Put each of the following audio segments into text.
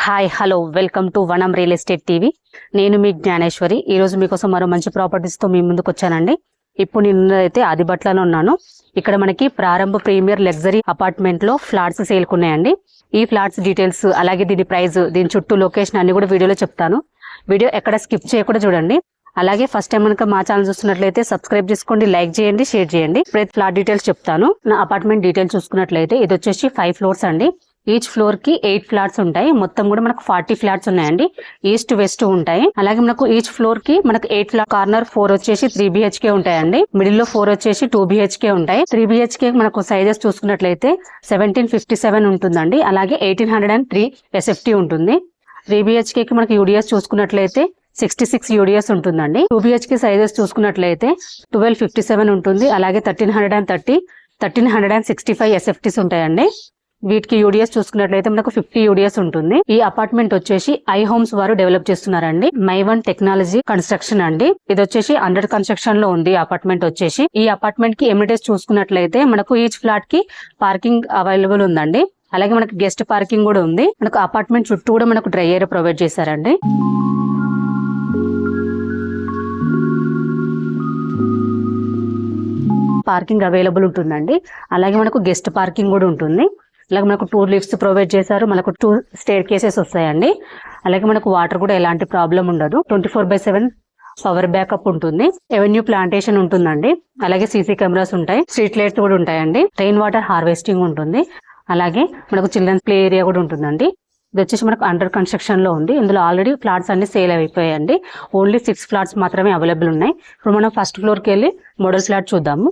Hi hello welcome to వనం real estate TV. నేను మీ జ్ఞానేశ్వరి. ఈ రోజు మీకోసం మరో మంచి ప్రాపర్టీస్ తో మీ ముందుకు వచ్చానండి. ఇప్పుడు నేను అయితే ఆదిబట్లలో ఉన్నాను. ఇక్కడ మనకి ప్రారంభ ప్రీమియర్ లగ్జరీ అపార్ట్మెంట్ లో ఫ్లాట్స్ సేల్కున్నాయండి. ఈ ఫ్లాట్స్ డీటెయిల్స్ అలాగే దీని ప్రైస్, దీని చుట్టూ లొకేషన్ అన్ని కూడా వీడియోలో చెప్తాను. వీడియో ఎక్కడ స్కిప్ చేయకుండా చూడండి. అలాగే ఫస్ట్ టైం కనుక మా ఛానల్ చూస్తున్నట్లయితే సబ్స్క్రైబ్ చేసుకోండి, లైక్ చేయండి, షేర్ చేయండి. ఇప్పుడు ఫ్లాట్ డీటెయిల్స్ చెప్తాను. నా అపార్ట్మెంట్ డీటెయిల్స్ చూసుకున్నట్లయితే ఇది వచ్చేసి 5 ఫ్లోర్స్ అండి. ఈచ్ ఫ్లోర్ కి 8 ఫ్లాట్స్ ఉంటాయి. మొత్తం కూడా మనకు 40 ఫ్లాట్స్ ఉన్నాయండి. ఈస్ట్ వెస్ట్ ఉంటాయి. అలాగే మనకు ఈచ్ ఫ్లోర్ కి మనకు 8 ఫ్లాట్, కార్నర్ 4 వచ్చేసి 3 BHK ఉంటాయండి. మిడిల్ లో 4 వచ్చేసి 2 BHK ఉంటాయి. 3 BHK మనకు సైజెస్ చూసుకున్నట్లయితే 1757 ఉంటుందండి. అలాగే 1803 SFT ఉంటుంది. 3 BHK కి మనకు UDS చూసుకున్నట్లయితే 66 UDS ఉంటుందండి. 2 BHK సైజెస్ చూసుకున్నట్లయితే 1257 ఉంటుంది. అలాగే 1330, 1365 SFTs ఉంటాయండి. వీటికి UDS చూసుకున్నట్లయితే మనకు 50 UDS ఉంటుంది. ఈ అపార్ట్మెంట్ వచ్చేసి ఐ హోమ్స్ వారు డెవలప్ చేస్తున్నారండి. మైవన్ టెక్నాలజీ కన్స్ట్రక్షన్ అండి. ఇది వచ్చేసి అండర్ కన్స్ట్రక్షన్ లో ఉంది. అపార్ట్మెంట్ వచ్చేసి ఈ అపార్ట్మెంట్ కి ఎమ్యూనిటీస్ చూసుకున్నట్లయితే మనకు ఈచ్ ఫ్లాట్ కి పార్కింగ్ అవైలబుల్ ఉందండి. అలాగే మనకు గెస్ట్ పార్కింగ్ కూడా ఉంది. మనకు అపార్ట్మెంట్ చుట్టూ కూడా మనకు డ్రై ఏరియా ప్రొవైడ్ చేశారండి. పార్కింగ్ అవైలబుల్ ఉంటుందండి. అలాగే మనకు గెస్ట్ పార్కింగ్ కూడా ఉంటుంది. అలాగే మనకు 2 లిఫ్ట్స్ ప్రొవైడ్ చేశారు. మనకు 2 స్టేర్ కేసెస్ వస్తాయండి. అలాగే మనకు వాటర్ కూడా ఎలాంటి ప్రాబ్లం ఉండదు. 24/7 పవర్ బ్యాకప్ ఉంటుంది. ఎవెన్యూ ప్లాంటేషన్ ఉంటుందండి. అలాగే సీసీ కెమెరాస్ ఉంటాయి. స్ట్రీట్ లైట్స్ కూడా ఉంటాయండి. రెయిన్ వాటర్ హార్వెస్టింగ్ ఉంటుంది. అలాగే మనకు చిల్డ్రన్స్ ప్లే ఏరియా కూడా ఉంటుందండి. ఇది వచ్చేసి మనకు అండర్ కన్స్ట్రక్షన్ లో ఉంది. ఇందులో ఆల్రెడీ ఫ్లాట్స్ అన్ని సేల్ అయిపోయాయండి. ఓన్లీ 6 ఫ్లాట్స్ మాత్రమే అవైలబుల్ ఉన్నాయి. ఇప్పుడు మనం ఫస్ట్ ఫ్లోర్ కి వెళ్ళి మోడల్ ఫ్లాట్ చూద్దాము.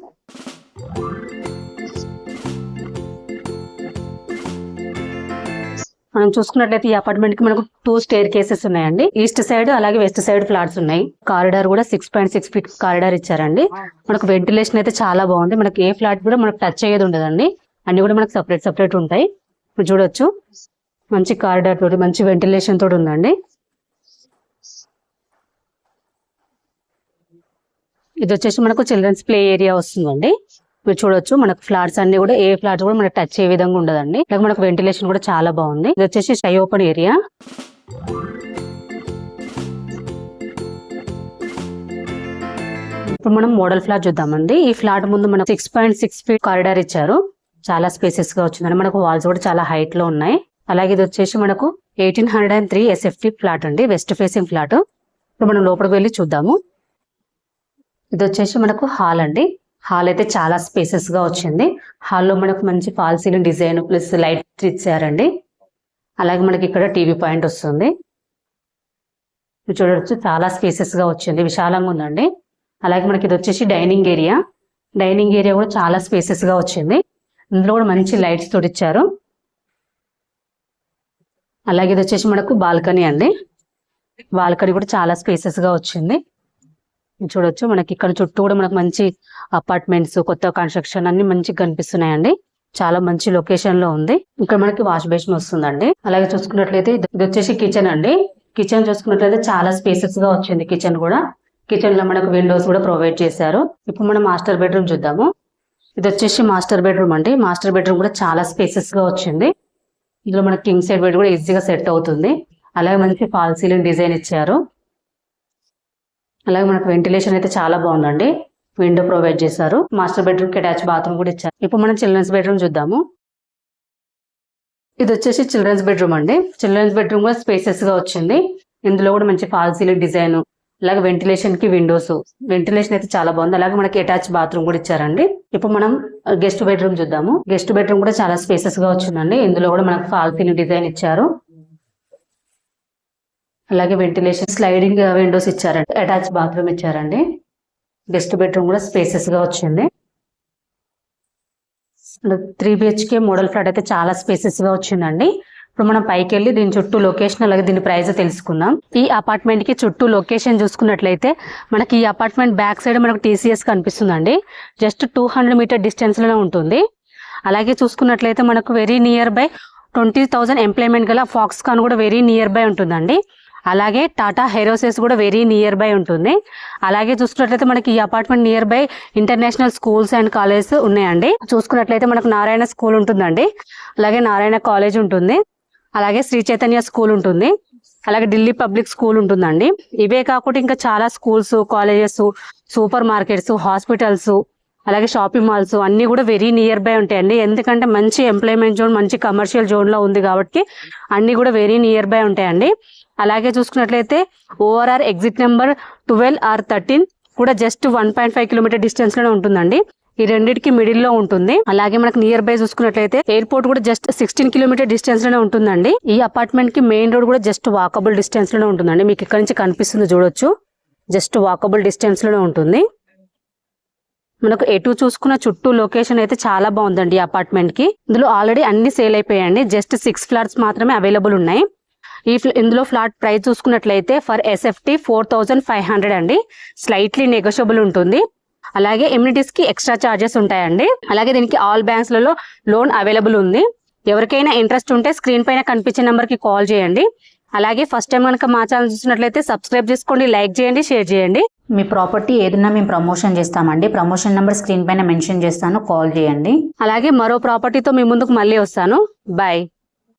మనం చూసుకున్నట్లయితే ఈ అపార్ట్మెంట్ కి మనకు 2 స్టేర్ కేసెస్ ఉన్నాయండి. ఈస్ట్ సైడ్ అలాగే వెస్ట్ సైడ్ ఫ్లాట్స్ ఉన్నాయి. కారిడార్ కూడా 6.6 feet కారిడార్ ఇచ్చారండి. మనకు వెంటిలేషన్ అయితే చాలా బాగుంది. మనకి ఏ ఫ్లాట్ కూడా మనకు టచ్ అయ్యేది ఉండదండి. అన్ని కూడా మనకు సపరేట్ ఉంటాయి. ఇప్పుడు చూడొచ్చు, మంచి కారిడార్ తోటి మంచి వెంటిలేషన్ తోటి ఉందండి. ఇది వచ్చేసి మనకు చిల్డ్రన్స్ ప్లే ఏరియా వస్తుందండి. మీరు చూడొచ్చు, మనకు ఫ్లాట్స్ అన్ని కూడా ఏ ఫ్లాట్స్ కూడా మనకు టచ్ అయ్యే విధంగా ఉండదండి. అలాగే మనకు వెంటిలేషన్ కూడా చాలా బాగుంది. ఇది వచ్చేసి స్కై ఓపెన్ ఏరియా. ఇప్పుడు మనం మోడల్ ఫ్లాట్ చూద్దామండి. ఈ ఫ్లాట్ ముందు మనకు 6.6 feet కారిడార్ ఇచ్చారు. చాలా స్పేసెస్ గా వచ్చిందండి. మనకు వాల్స్ కూడా చాలా హైట్ లో ఉన్నాయి. అలాగే ఇది వచ్చేసి మనకు 1803 SFT ఫ్లాట్ అండి. West facing flat. ఇప్పుడు మనం లోపలికి వెళ్ళి చూద్దాము. ఇది వచ్చేసి మనకు హాల్ అండి. హాల్ అయితే చాలా స్పేసెస్ గా వచ్చింది. హాల్లో మనకు మంచి fall ceiling design plus light ఇచ్చారండి. అలాగే మనకి ఇక్కడ టీవీ పాయింట్ వస్తుంది. చూడొచ్చు, చాలా స్పేసెస్ గా వచ్చింది. విశాలంగా ఉందండి. అలాగే మనకి ఇది వచ్చేసి డైనింగ్ ఏరియా. డైనింగ్ ఏరియా కూడా చాలా స్పేసెస్ గా వచ్చింది. ఇందులో కూడా మంచి లైట్స్ తోటి ఇచ్చారు. అలాగే ఇది వచ్చేసి మనకు బాల్కనీ అండి. బాల్కనీ కూడా చాలా స్పేసెస్ గా వచ్చింది. చూడొచ్చు, మనకి ఇక్కడ చుట్టూ కూడా మనకు మంచి అపార్ట్మెంట్స్, కొత్త కన్స్ట్రక్షన్ అన్ని మంచిగా కనిపిస్తున్నాయండి. చాలా మంచి లొకేషన్ లో ఉంది. ఇక్కడ మనకి వాష్ బేసిన్ వస్తుందండి. అలాగే చూసుకున్నట్లయితే ఇది వచ్చేసి కిచెన్ అండి. కిచెన్ చూసుకున్నట్లయితే చాలా స్పేసెస్ గా వచ్చింది. కిచెన్ కూడా, కిచెన్ లో మనకు విండోస్ కూడా ప్రొవైడ్ చేశారు. ఇప్పుడు మనం మాస్టర్ బెడ్రూమ్ చూద్దాము. ఇది వచ్చేసి మాస్టర్ బెడ్రూమ్ అండి. మాస్టర్ బెడ్రూమ్ కూడా చాలా స్పేసెస్ గా వచ్చింది. ఇందులో మనకి కింగ్ సైడ్ బెడ్ కూడా ఈజీగా సెట్ అవుతుంది. అలాగే మంచి ఫాల్ సీలింగ్ డిజైన్ ఇచ్చారు. అలాగే మనకు వెంటిలేషన్ అయితే చాలా బాగుందండి. విండో ప్రొవైడ్ చేశారు. మాస్టర్ బెడ్రూమ్ కి అటాచ్ బాత్రూమ్ కూడా ఇచ్చారు. ఇప్పుడు మనం చిల్డ్రన్స్ బెడ్రూమ్ చూద్దాము. ఇది వచ్చేసి చిల్డ్రన్స్ బెడ్రూమ్ అండి. చిల్డ్రన్స్ బెడ్రూమ్ కూడా స్పేసెస్ గా వచ్చింది. ఇందులో కూడా మంచి ఫాల్ సీలింగ్ డిజైన్, అలాగే వెంటిలేషన్ కి విండోస్, వెంటిలేషన్ అయితే చాలా బాగుంది. అలాగే మనకి అటాచ్ బాత్రూమ్ కూడా ఇచ్చారండి. ఇప్పుడు మనం గెస్ట్ బెడ్రూమ్ చూద్దాము. గెస్ట్ బెడ్రూమ్ కూడా చాలా స్పేసెస్ గా వచ్చిందండి. ఇందులో కూడా మనకు ఫాల్ సీలింగ్ డిజైన్ ఇచ్చారు. అలాగే వెంటిలేషన్, స్లైడింగ్ విండోస్ ఇచ్చారండి. అటాచ్ బాత్రూమ్ ఇచ్చారండి. గెస్ట్ బెడ్రూమ్ కూడా స్పేసెస్ గా వచ్చింది. 3 BHK మోడల్ ఫ్లాట్ అయితే చాలా స్పేసెస్ గా వచ్చిందండి. ఇప్పుడు మనం పైకి వెళ్ళి దీని చుట్టూ లొకేషన్ అలాగే దీని ప్రైస్ తెలుసుకుందాం. ఈ అపార్ట్మెంట్ కి చుట్టూ లొకేషన్ చూసుకున్నట్లయితే మనకి ఈ అపార్ట్మెంట్ బ్యాక్ సైడ్ మనకు TCS కనిపిస్తుందండి. జస్ట్ 200 మీటర్ డిస్టెన్స్ లోనే ఉంటుంది. అలాగే చూసుకున్నట్లయితే మనకు వెరీ నియర్ బై 20,000 ఎంప్లాయ్మెంట్ గల ఫాక్స్కాన్ కూడా వెరీ నియర్ బై ఉంటుందండి. అలాగే టాటా హెరోసెస్ కూడా వెరీ నియర్ బై ఉంటుంది. అలాగే చూసుకున్నట్లయితే మనకి ఈ apartment near by international schools and colleges ఉన్నాయండి. చూసుకున్నట్లయితే మనకు నారాయణ స్కూల్ ఉంటుందండి. అలాగే నారాయణ కాలేజ్ ఉంటుంది. అలాగే శ్రీ చైతన్య స్కూల్ ఉంటుంది, అలాగే ఢిల్లీ పబ్లిక్ స్కూల్ ఉంటుందండి. ఇవే కాకుండా ఇంకా చాలా schools, colleges, super markets, hospitals, అలాగే షాపింగ్ మాల్స్ అన్ని కూడా వెరీ నియర్ బై ఉంటాయండి. ఎందుకంటే మంచి ఎంప్లాయ్మెంట్ జోన్, మంచి కమర్షియల్ జోన్ లో ఉంది కాబట్టి అన్ని కూడా వెరీ నియర్ బై ఉంటాయండి. అలాగే చూసుకున్నట్లయితే ఓఆర్ఆర్ ఎగ్జిట్ నెంబర్ 12 or 13 కూడా జస్ట్ 1.5 కిలోమీటర్ డిస్టెన్స్ లోనే ఉంటుందండి. ఈ రెండింటికి మిడిల్ లో ఉంటుంది. అలాగే మనకు నియర్ బై చూసుకున్నట్లయితే ఎయిర్పోర్ట్ కూడా జస్ట్ 16 కిలోమీటర్ డిస్టెన్స్ లోనే ఉంటుందండి. ఈ అపార్ట్మెంట్ కి మెయిన్ రోడ్ కూడా జస్ట్ వాకబుల్ డిస్టెన్స్ లోనే ఉంటుందండి. మీకు ఇక్కడ నుంచి కనిపిస్తుంది చూడొచ్చు, జస్ట్ వాకబుల్ డిస్టెన్స్ లోనే ఉంటుంది. మనకు ఎటు చూసుకున్న చుట్టూ లొకేషన్ అయితే చాలా బాగుందండి ఈ అపార్ట్మెంట్ కి. ఇందులో ఆల్రెడీ అన్ని సేల్ అయిపోయాయండి. జస్ట్ 6 ఫ్లాట్స్ మాత్రమే అవైలబుల్ ఉన్నాయి. ఇందులో ఫ్లాట్ ప్రైస్ చూసుకున్నట్లయితే ఫర్ ఎస్ఎఫ్టీ 4500 అండి. స్లైట్లీ నెగోషియబుల్ ఉంటుంది. అలాగే ఎమ్యూనిటీస్ కి ఎక్స్ట్రా చార్జెస్ ఉంటాయండి. అలాగే దీనికి ఆల్ బ్యాంక్స్ లలో లోన్ అవైలబుల్ ఉంది. ఎవరికైనా ఇంట్రెస్ట్ ఉంటే స్క్రీన్ పైన కనిపించే నెంబర్ కి కాల్ చేయండి. అలాగే ఫస్ట్ టైం కనుక మా ఛానల్ చూసినట్లయితే సబ్స్క్రైబ్ చేసుకోండి, లైక్ చేయండి, షేర్ చేయండి. మీ ప్రాపర్టీ ఏదైనా మేము ప్రమోషన్ చేస్తామండి. ప్రమోషన్ నెంబర్ స్క్రీన్ పైన మెన్షన్ చేస్తాను, కాల్ చేయండి. అలాగే మరో ప్రాపర్టీతో మీ ముందుకు మళ్ళీ వస్తాను. బాయ్.